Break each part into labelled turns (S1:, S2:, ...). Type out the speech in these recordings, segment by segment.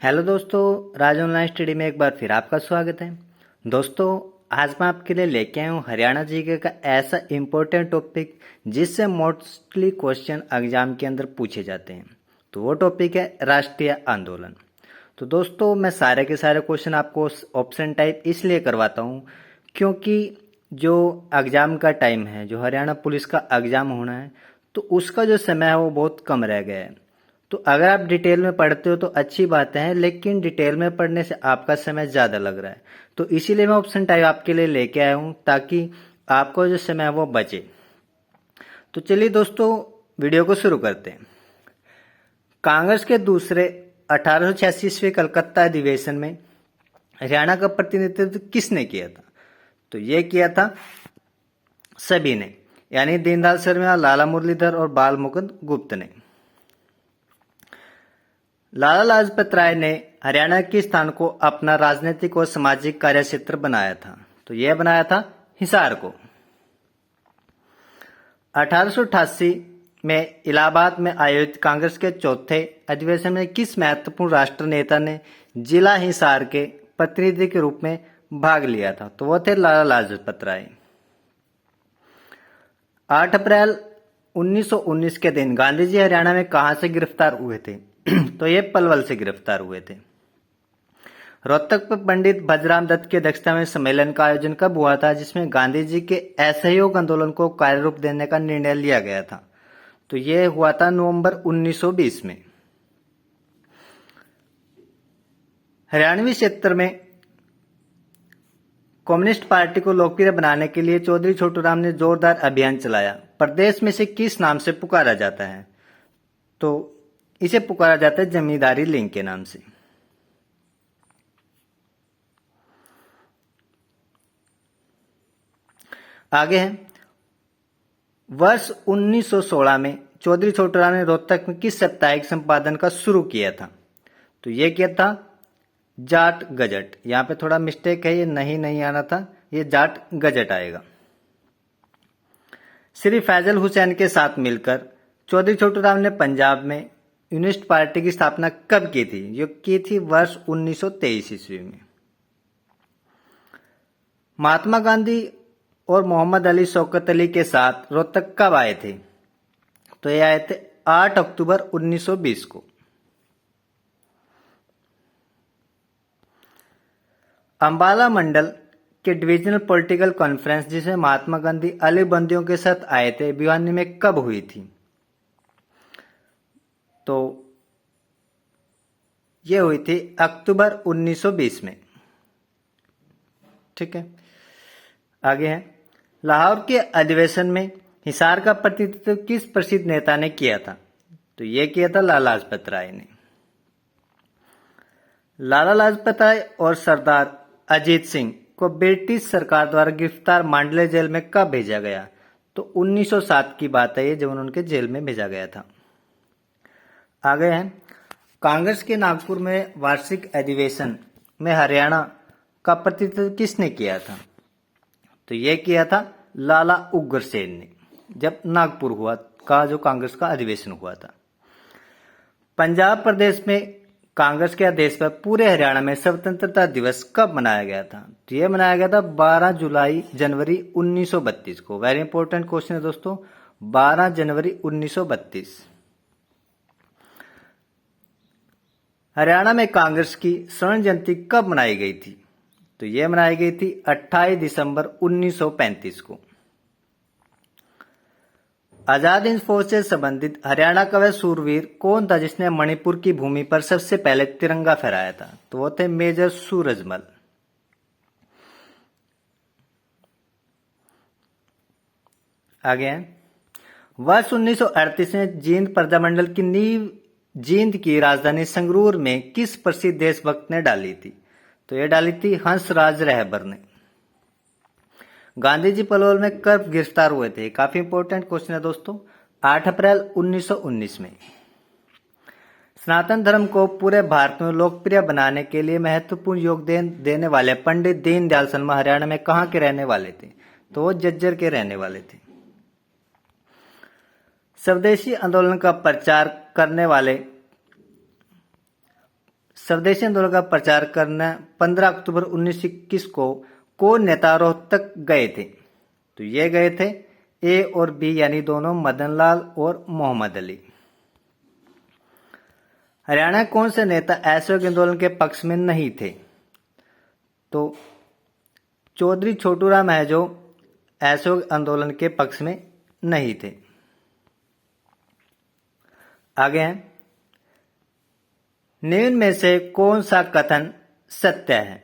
S1: Hello दोस्तों, राज online study में एक बार फिर आपका स्वागत है। दोस्तों, आज मैं आपके लिए लेके आया हूँ हरियाणा जीके का ऐसा इम्पोर्टेंट टॉपिक जिससे मोस्टली क्वेश्चन एग्जाम के अंदर पूछे जाते हैं। तो वो टॉपिक है राष्ट्रीय आंदोलन। तो दोस्तों, मैं सारे के सारे क्वेश्चन आपको ऑप्शन टाइप इसलिए करवाता हूँ क्योंकि जो एग्जाम का टाइम है, जो हरियाणा पुलिस का एग्जाम होना है, तो उसका जो समय है वो बहुत कम रह गया है। तो अगर आप डिटेल में पढ़ते हो तो अच्छी बात है, लेकिन डिटेल में पढ़ने से आपका समय ज़्यादा लग रहा है। तो इसीलिए मैं ऑप्शन टाइप आपके लिए लेके आया हूँ ताकि आपको जो समय है वो बचे। तो चलिए दोस्तों, वीडियो को शुरू करते हैं। कांग्रेस के दूसरे 1886वें कलकत्ता अधिवेशन में हरियाणा का प्रतिनिधित्व किसने किया था? तो ये किया था सभी ने, यानी दीनदयाल शर्मा, लाला मुरलीधर और बाल मुकुंद गुप्त ने। लाला लाजपत राय ने हरियाणा के स्थान को अपना राजनीतिक और सामाजिक कार्यक्षेत्र बनाया था। तो यह बनाया था हिसार को। 1888 में इलाहाबाद में आयोजित कांग्रेस के चौथे अधिवेशन में किस महत्वपूर्ण राष्ट्र नेता ने जिला हिसार के प्रतिनिधि के रूप में भाग लिया था? तो वह थे लाला लाजपत राय। 8 अप्रैल 1919 के दिन गांधी जी हरियाणा में कहां से गिरफ्तार हुए थे? तो ये पलवल से गिरफ्तार हुए थे। रोहतक पर पंडित भजराम दत्त की अध्यक्षता में सम्मेलन का आयोजन कब हुआ था जिसमें गांधी जी के असहयोग आंदोलन को कार्यरूप देने का निर्णय लिया गया था? तो यह हुआ था नवंबर 1920 में। हरियाणवी क्षेत्र में कम्युनिस्ट पार्टी को लोकप्रिय बनाने के लिए चौधरी छोटूराम ने जोरदार अभियान चलाया। प्रदेश में से किस नाम से पुकारा जाता है? तो इसे पुकारा जाता है जमींदारी लिंग के नाम से। आगे है, वर्ष 1916 में चौधरी छोटूराम ने रोहतक में किस साप्ताहिक संपादन का शुरू किया था? तो यह किया था जाट गजट। यहां पे थोड़ा मिस्टेक है, ये नहीं आना था, ये जाट गजट आएगा। श्री फैजल हुसैन के साथ मिलकर चौधरी छोटूराम ने पंजाब में यूनिस्ट पार्टी की स्थापना कब की थी? जो की थी वर्ष 1923 ईस्वी में। महात्मा गांधी और मोहम्मद अली शौकत अली के साथ रोहतक कब आए थे? तो ये आए थे 8 अक्टूबर 1920 को। अंबाला मंडल के डिविजनल पॉलिटिकल कॉन्फ्रेंस जिसमें महात्मा गांधी अली बंदियों के साथ आए थे, भिवानी में कब हुई थी? तो ये हुई थी अक्टूबर 1920 में। ठीक है, आगे है, लाहौर के अधिवेशन में हिसार का प्रतिनिधित्व किस प्रसिद्ध नेता ने किया था? तो यह किया था लाला लाजपत राय ने। लाला लाजपत राय और सरदार अजीत सिंह को ब्रिटिश सरकार द्वारा गिरफ्तार मांडले जेल में कब भेजा गया? तो 1907 की बात है ये, जब उनके जेल में भेजा गया था। आगे है, कांग्रेस के नागपुर में वार्षिक अधिवेशन में हरियाणा का प्रतिनिधित्व किसने किया था? तो यह किया था लाला उग्रसेन ने, जब नागपुर हुआ का जो कांग्रेस का अधिवेशन हुआ था। पंजाब प्रदेश में कांग्रेस के आदेश पर पूरे हरियाणा में स्वतंत्रता दिवस कब मनाया गया था? तो यह मनाया गया था 12 जनवरी 1932 को। वेरी इंपॉर्टेंट क्वेश्चन है दोस्तों, 12 जनवरी 1932। हरियाणा में कांग्रेस की स्वर्ण जयंती कब मनाई गई थी? तो यह मनाई गई थी 28 दिसंबर 1935 को। आजाद हिंद फौज से संबंधित हरियाणा का वह सूरवीर कौन था जिसने मणिपुर की भूमि पर सबसे पहले तिरंगा फहराया था? तो वो थे मेजर सूरजमल। आगे हैं, वर्ष 1938 में जींद प्रजामंडल की नींव जींद की राजधानी संगरूर में किस प्रसिद्ध देशभक्त ने डाली थी? तो यह डाली थी हंसराज रहबर ने। गांधी जी पलवल में कब गिरफ्तार हुए थे? काफी इंपॉर्टेंट क्वेश्चन है दोस्तों, 8 अप्रैल 1919 में। सनातन धर्म को पूरे भारत में लोकप्रिय बनाने के लिए महत्वपूर्ण योगदान देने वाले पंडित दीनदयाल शर्मा हरियाणा में कहां के रहने वाले थे? तो वो जज्जर के रहने वाले थे। स्वदेशी आंदोलन का प्रचार करने वाले स्वदेशी आंदोलन का प्रचार करने 15 अक्टूबर 1921 को कौन नेता रोहतक गए थे? तो ये गए थे ए और बी यानी दोनों, मदन लाल और मोहम्मद अली। हरियाणा कौन से नेता असहयोग आंदोलन के पक्ष में नहीं थे? तो चौधरी छोटूराम है जो असहयोग आंदोलन के पक्ष में नहीं थे। आगे हैं, निम्न में से कौन सा कथन सत्य है,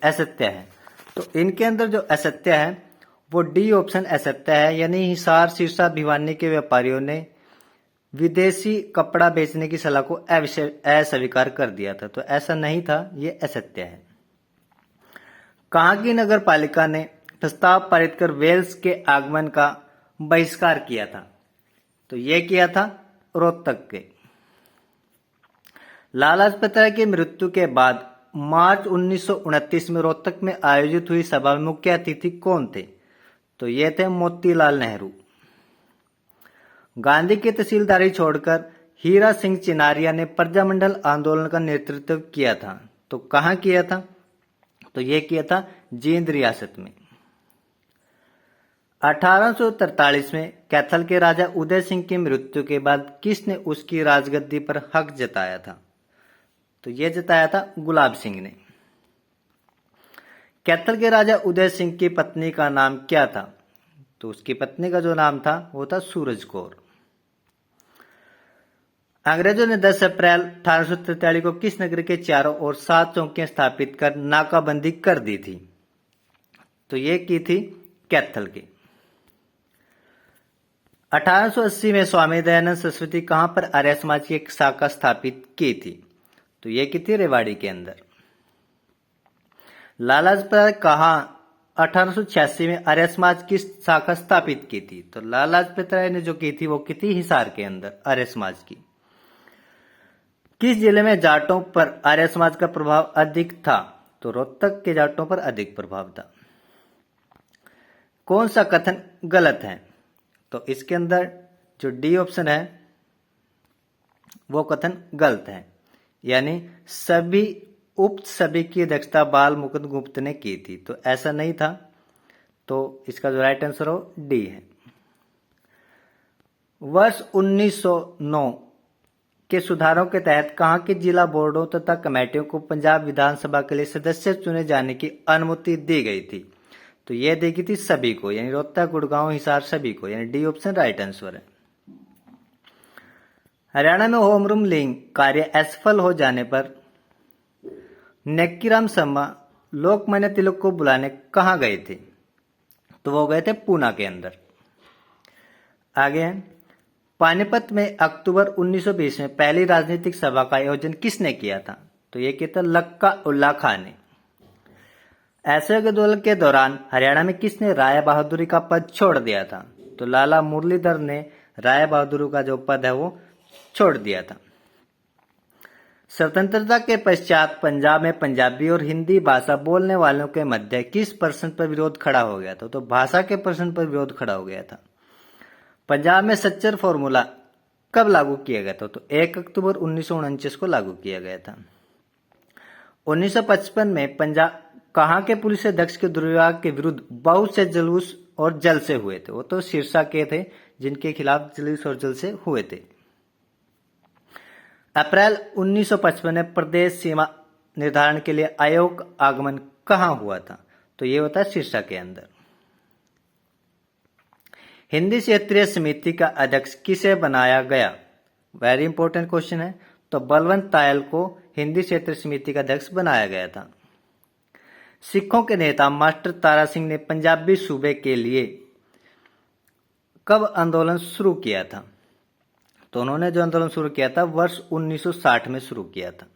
S1: असत्य है? तो इनके अंदर जो असत्य है वो डी ऑप्शन असत्य है, यानी हिसार, सिरसा, भिवानी के व्यापारियों ने विदेशी कपड़ा बेचने की सलाह को अस्वीकार कर दिया था। तो ऐसा नहीं था, ये असत्य है। कहाँ की नगर पालिका ने प्रस्ताव पारित कर वेल्स के आगमन का बहिष्कार किया था? तो ये किया था रोहतक के। लाला लाजपत राय की मृत्यु के बाद मार्च 1929 में रोहतक में आयोजित हुई सभा में मुख्य अतिथि कौन थे? तो ये थे मोतीलाल नेहरू। गांधी की तहसीलदारी छोड़कर हीरा सिंह चिनारिया ने प्रजामंडल आंदोलन का नेतृत्व किया था। तो कहां किया था? तो ये किया था जींद रियासत में। 1843 में कैथल के राजा उदय सिंह की मृत्यु के बाद किसने उसकी राजगद्दी पर हक जताया था? तो ये जताया था गुलाब सिंह ने। कैथल के राजा उदय सिंह की पत्नी का नाम क्या था? तो उसकी पत्नी का जो नाम था वो था सूरज कौर। अंग्रेजों ने 10 अप्रैल 1843 को किस नगर के चारों ओर 7 चौकियां स्थापित कर नाकाबंदी कर दी थी? तो ये की थी कैथल के। 1880 में स्वामी दयानंद सरस्वती कहां पर आर्य समाज की एक शाखा स्थापित की थी? तो ये की थी रेवाड़ी के अंदर। लाला लाजपत राय कहां 1886 में आर्य समाज की शाखा स्थापित की थी? तो लाला लाजपत राय ने जो की थी वो की थी हिसार के अंदर आर्य समाज की। किस जिले में जाटों पर आर्य समाज का प्रभाव अधिक था? तो रोहतक के जाटों पर अधिक प्रभाव था। कौन सा कथन गलत है? तो इसके अंदर जो डी ऑप्शन है वो कथन गलत है, यानी सभी की अध्यक्षता बाल मुकुंद गुप्त ने की थी। तो ऐसा नहीं था, तो इसका जो राइट आंसर हो डी है। वर्ष 1909 के सुधारों के तहत कहां के जिला बोर्डों तथा कमेटियों को पंजाब विधानसभा के लिए सदस्य चुने जाने की अनुमति दी गई थी? तो यह दी गई थी सभी को, यानी रोहतक, गुड़गांव, हिसार सभी को, यानी डी ऑप्शन राइट आंसर है। हरियाणा में होम रूल लिंक कार्य असफल हो जाने पर नक्कीराम शर्मा लोकमान्य तिलक को बुलाने कहां गए थे? तो वो गए थे पूना के अंदर। आगे हैं, पानीपत में अक्टूबर 1920 में पहली राजनीतिक सभा का आयोजन किसने किया था? तो ये किया था लक्का उल्ला खान ने। असहयोग आंदोलन के दौरान हरियाणा में किसने राय बहादुरी का पद छोड़ दिया था? तो लाला मुरलीधर ने राय बहादुरी का जो पद है वो छोड़ दिया था। स्वतंत्रता के पश्चात पंजाब में पंजाबी और हिंदी भाषा बोलने वालों के मध्य किस प्रश्न पर विरोध खड़ा हो गया था? तो भाषा के प्रश्न पर विरोध खड़ा हो गया था। पंजाब में सच्चर फॉर्मूला कब लागू किया गया था? तो 1 अक्टूबर 1949 को लागू किया गया था। 1955 में पंजाब कहां के पुलिस अध्यक्ष के दुर्व्यवहार के विरुद्ध बहुत से जुलूस और जलसे हुए थे? वो तो सिरसा के थे जिनके खिलाफ जुलूस और जलसे हुए थे। अप्रैल 1955 में प्रदेश सीमा निर्धारण के लिए आयोग आगमन कहां हुआ था? तो ये होता है सिरसा के अंदर। हिंदी क्षेत्रीय समिति का अध्यक्ष किसे बनाया गया? वेरी इंपॉर्टेंट क्वेश्चन है। तो बलवंत तायल को हिंदी क्षेत्रीय समिति का अध्यक्ष बनाया गया था। सिखों के नेता मास्टर तारा सिंह ने पंजाबी सूबे के लिए कब आंदोलन शुरू किया था? तो उन्होंने जो आंदोलन शुरू किया था वर्ष 1960 में शुरू किया था।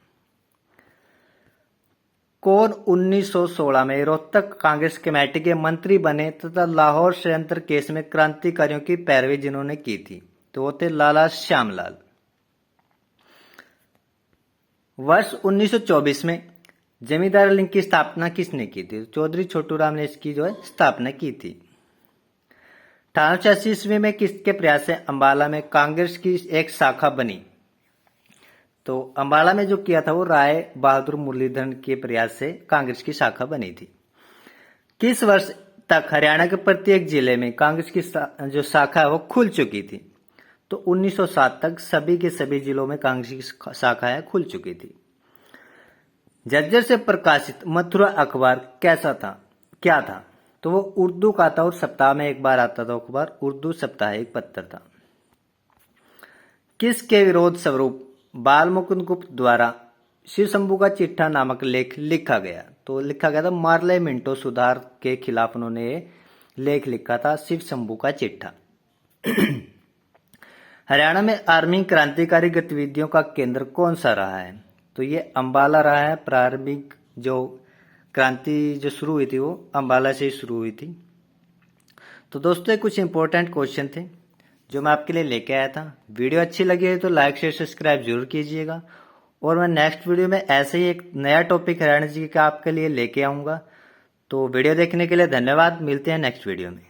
S1: कौन 1916 में रोहतक कांग्रेस कमेटी के मंत्री बने तथा लाहौर षड्यंत्र केस में क्रांतिकारियों की पैरवी जिन्होंने की थी? तो वो थे लाला श्यामलाल। वर्ष 1924 में जमींदार लिंग की स्थापना किसने की थी? चौधरी छोटूराम ने इसकी जो है स्थापना की थी। 1886 ईस्वी में किसके प्रयास से अंबाला में कांग्रेस की एक शाखा बनी? तो अंबाला में जो किया था वो राय बहादुर मुरलीधरन के प्रयास से कांग्रेस की शाखा बनी थी। किस वर्ष तक हरियाणा के प्रत्येक जिले में कांग्रेस की जो शाखा है वो खुल चुकी थी? तो 1907 तक सभी के सभी जिलों में कांग्रेस की शाखाएं खुल चुकी थी। झज्जर से प्रकाशित मथुरा अखबार कैसा था, क्या था? तो वो उर्दू का था और सप्ताह में एक बार आता था अखबार, उर्दू साप्ताहिक पत्र था। किसके विरोध स्वरूप बाल मुकुंद गुप्त द्वारा शिव शंभू का चिट्ठा नामक लेख लिखा गया? तो लिखा गया था मार्ले मिंटो सुधार के खिलाफ उन्होंने लेख लिखा था, शिव शंभू का चिट्ठा। हरियाणा में आर्मी क्रांतिकारी गतिविधियों का केंद्र कौन सा रहा है? तो ये अंबाला रहा है। प्रारंभिक जो क्रांति जो शुरू हुई थी वो अंबाला से ही शुरू हुई थी। तो दोस्तों कुछ इंपॉर्टेंट क्वेश्चन थे जो मैं आपके लिए लेके आया था। वीडियो अच्छी लगी है तो लाइक शेयर सब्सक्राइब जरूर कीजिएगा, और मैं नेक्स्ट वीडियो में ऐसे ही एक नया टॉपिक हरियाणा जी का आपके लिए लेके आऊँगा। तो वीडियो देखने के लिए धन्यवाद। मिलते हैं नेक्स्ट वीडियो में।